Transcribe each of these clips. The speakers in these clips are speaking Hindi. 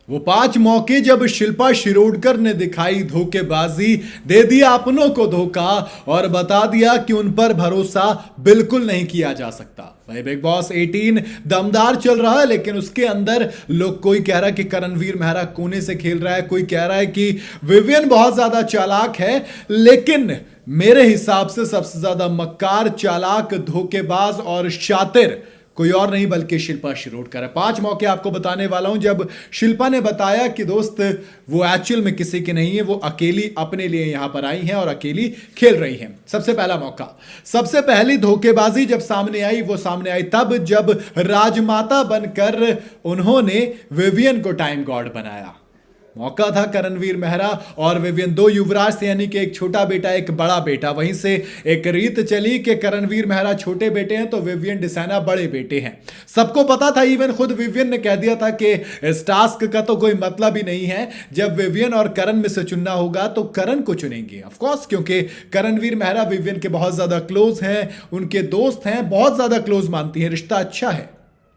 वो 5 मौके जब शिल्पा शिरोडकर ने दिखाई धोखेबाजी, दे दिया अपनों को धोखा और बता दिया कि उन पर भरोसा बिल्कुल नहीं किया जा सकता। भाई बिग बॉस 18 दमदार चल रहा है, लेकिन उसके अंदर लोग, कोई कह रहा है कि करणवीर मेहरा कोने से खेल रहा है, कोई कह रहा है कि विवियन बहुत ज्यादा चालाक है, लेकिन मेरे हिसाब से सबसे ज्यादा मक्कार, चालाक, धोखेबाज और शातिर कोई और नहीं बल्कि शिल्पा शिरोडकर है। 5 मौके आपको बताने वाला हूं जब शिल्पा ने बताया कि दोस्त वो एक्चुअल में किसी की नहीं है, वो अकेली अपने लिए यहां पर आई हैं और अकेली खेल रही हैं। सबसे पहला मौका, सबसे पहली धोखेबाजी जब सामने आई, वो सामने आई तब जब राजमाता बनकर उन्होंने विवियन को टाइम गॉड बनाया। मौका था करणवीर मेहरा और विवियन, दो युवराज थे, यानी कि एक छोटा बेटा एक बड़ा बेटा। वहीं से एक रीत चली कि करणवीर मेहरा छोटे बेटे हैं तो विवियन डिसाना बड़े बेटे हैं। सबको पता था, इवन खुद विवियन ने कह दिया था कि इस टास्क का तो कोई मतलब ही नहीं है, जब विवियन और करण में से चुनना होगा तो करण को चुनेंगे ऑफ कोर्स, क्योंकि करणवीर मेहरा विवियन के बहुत ज्यादा क्लोज हैं, उनके दोस्त हैं, बहुत ज्यादा क्लोज मानती हैं, रिश्ता अच्छा है।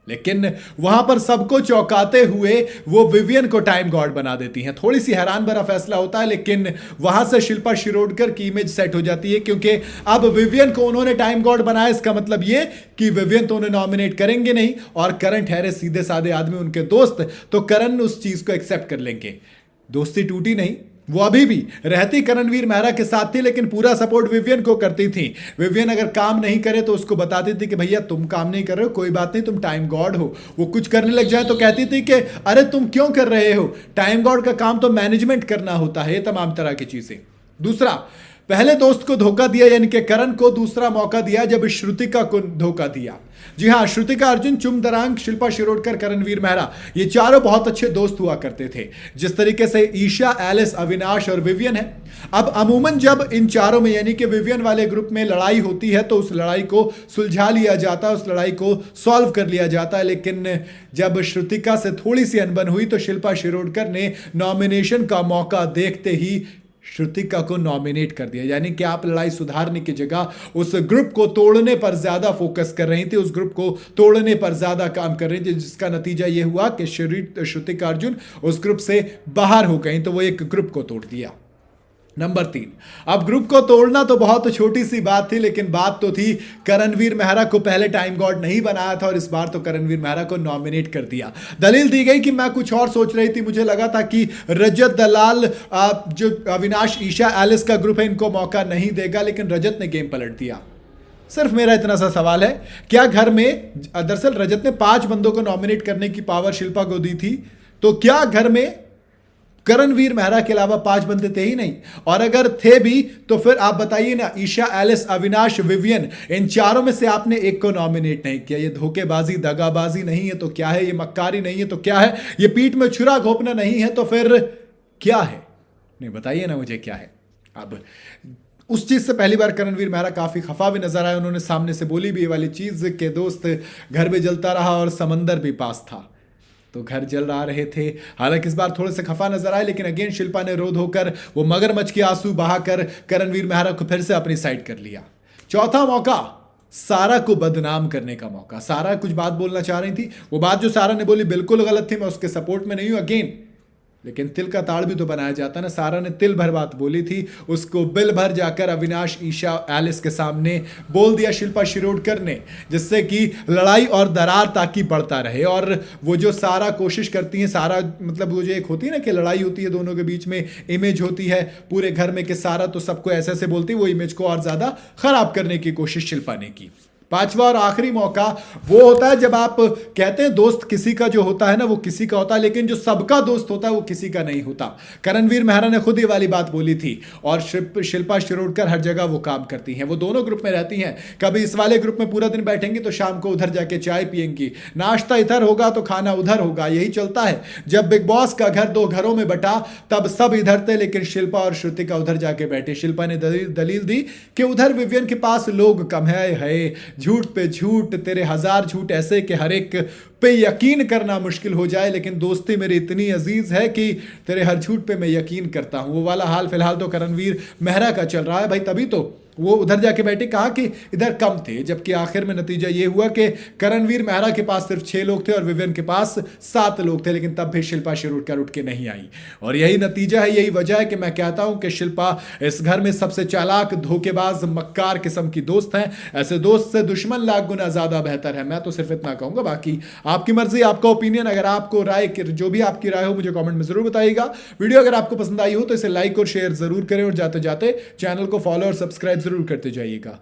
लेकिन वहां पर सबको चौंकाते हुए वो विवियन को टाइम गॉड बना देती हैं। थोड़ी सी हैरान भरा फैसला होता है, लेकिन वहां से शिल्पा शिरोडकर की इमेज सेट हो जाती है, क्योंकि अब विवियन को उन्होंने टाइम गॉड बनाया। इसका मतलब ये कि विवियन तो उन्हें नॉमिनेट करेंगे नहीं, और करण ठहरे सीधे साधे आदमी, उनके दोस्त, तो करण उस चीज को एक्सेप्ट कर लेंगे। दोस्ती टूटी नहीं, वो अभी भी रहती करणवीर मेहरा के साथ थी, लेकिन पूरा सपोर्ट विवियन को करती थी। विवियन अगर काम नहीं करे तो उसको बताती थी कि भैया तुम काम नहीं कर रहे हो, कोई बात नहीं, तुम टाइम गॉड हो। वो कुछ करने लग जाए तो कहती थी कि अरे तुम क्यों कर रहे हो, टाइम गॉड का काम तो मैनेजमेंट करना होता है, ये तमाम तरह की चीजें। दूसरा, पहले दोस्त को धोखा दिया यानी कि करण को, दूसरा मौका दिया जब श्रुतिका को धोखा दिया। जी हां, श्रुतिका अर्जुन, चुम दरांग, शिल्पा शिरोडकर, करणवीर मेहरा, ये चारों बहुत अच्छे दोस्त हुआ करते थे, जिस तरीके से ईशा, एलिस, अविनाश और विवियन है। अब अमूमन जब इन चारों में यानी कि विवियन वाले ग्रुप में लड़ाई होती है तो उस लड़ाई को सुलझा लिया जाता है, उस लड़ाई को सॉल्व कर लिया जाता है। लेकिन जब श्रुतिका से थोड़ी सी अनबन हुई तो शिल्पा शिरोडकर ने नॉमिनेशन का मौका देखते ही श्रुतिका को नॉमिनेट कर दिया, यानी कि आप लड़ाई सुधारने की जगह उस ग्रुप को तोड़ने पर ज्यादा फोकस कर रही थी, उस ग्रुप को तोड़ने पर ज्यादा काम कर रही थी, जिसका नतीजा यह हुआ कि श्रुतिका अर्जुन उस ग्रुप से बाहर हो गई, तो वो एक ग्रुप को तोड़ दिया। नंबर 3, अब ग्रुप को तोड़ना तो बहुत छोटी सी बात थी, लेकिन बात तो थी करणवीर मेहरा को पहले टाइम गॉड नहीं बनाया था और इस बार तो करणवीर मेहरा को नॉमिनेट कर दिया। दलील दी गई कि मैं कुछ और सोच रही थी, मुझे लगा था कि रजत, दलाल, जो अविनाश, ईशा, एलिस का ग्रुप है, इनको मौका नहीं देगा, लेकिन रजत ने गेम पलट दिया। सिर्फ मेरा इतना सा सवाल है, क्या घर में, दरअसल रजत ने 5 बंदों को नॉमिनेट करने की पावर शिल्पा को दी थी, तो क्या घर में करणवीर मेहरा के अलावा 5 बंदे थे ही नहीं? और अगर थे भी तो फिर आप बताइए ना, ईशा, एलिस, अविनाश, विवियन, इन चारों में से आपने एक को नॉमिनेट नहीं किया। ये धोखेबाजी, दगाबाजी नहीं है तो क्या है? ये मक्कारी नहीं है तो क्या है? ये पीठ में छुरा घोंपना नहीं है तो फिर क्या है? नहीं, बताइए ना मुझे क्या है। अब उस चीज से पहली बार करणवीर मेहरा काफी खफा भी नजर आया, उन्होंने सामने से बोली भी ये वाली चीज के दोस्त, घर भी जलता रहा और समंदर भी पास था, तो घर जल रहे थे। हालांकि इस बार थोड़े से खफा नजर आए, लेकिन अगेन शिल्पा ने रोध होकर वो मगरमच्छ के आंसू बहाकर करणवीर मेहरा को फिर से अपनी साइड कर लिया। चौथा मौका, सारा को बदनाम करने का मौका। सारा कुछ बात बोलना चाह रही थी, वो बात जो सारा ने बोली बिल्कुल गलत थी, मैं उसके सपोर्ट में नहीं हूं अगेन, लेकिन तिल का ताड़ भी तो बनाया जाता ना। सारा ने तिल भर बात बोली थी, उसको बिल भर जाकर अविनाश, ईशा, एलिस के सामने बोल दिया शिल्पा शिरोडकर ने, जिससे कि लड़ाई और दरार ताकि बढ़ता रहे। और वो जो सारा कोशिश करती है, सारा मतलब वो जो एक होती है ना कि लड़ाई होती है दोनों के बीच में, इमेज होती है पूरे घर में कि सारा तो सबको ऐसे ऐसे बोलती है, वो इमेज को और ज्यादा खराब करने की कोशिश शिल्पा ने की। 5वां और आखिरी मौका वो होता है जब आप कहते हैं दोस्त किसी का जो होता है ना वो किसी का होता है, लेकिन जो सबका दोस्त होता है वो किसी का नहीं होता। करणवीर मेहरा ने खुद ये वाली बात बोली थी, और शिल्पा शिरोडकर हर जगह वो काम करती हैं। वो दोनों ग्रुप में रहती हैं, कभी इस वाले ग्रुप में पूरा दिन बैठेंगी तो शाम को उधर जाके चाय पियेंगी, नाश्ता इधर होगा तो खाना उधर होगा, यही चलता है। जब बिग बॉस का घर 2 घरों में बटा तब सब इधर थे, लेकिन शिल्पा और श्रुतिका उधर जाके बैठे। शिल्पा ने दलील दी कि उधर विवियन के पास लोग कम है, झूठ पे झूठ, तेरे 1000 झूठ ऐसे कि हर एक पे यकीन करना मुश्किल हो जाए, लेकिन दोस्ती मेरी इतनी अजीज है कि तेरे हर झूठ पे मैं यकीन करता हूं। वो वाला हाल फिलहाल तो करणवीर मेहरा का चल रहा है भाई, तभी तो वो उधर जाके बैठे, कहा कि इधर कम थे, जबकि आखिर में नतीजा ये हुआ कि करणवीर मेहरा के पास सिर्फ 6 लोग थे और विवियन के पास 7 लोग थे, लेकिन तब भी शिल्पा शिरोडकर उठ के नहीं आई। और यही नतीजा है, यही वजह है कि मैं कहता हूं कि शिल्पा इस घर में सबसे चालाक, धोखेबाज, मक्कार किस्म की दोस्त हैं। ऐसे दोस्त से दुश्मन लाख गुना ज्यादा बेहतर है। मैं तो सिर्फ इतना कहूंगा, बाकी आपकी मर्जी, आपका ओपिनियन। अगर आपको राय, जो भी आपकी राय हो मुझे कमेंट में जरूर बताइएगा। वीडियो अगर आपको पसंद आई हो तो इसे लाइक और शेयर जरूर करें और जाते जाते चैनल को फॉलो और सब्सक्राइब जरूर करते जाइएगा।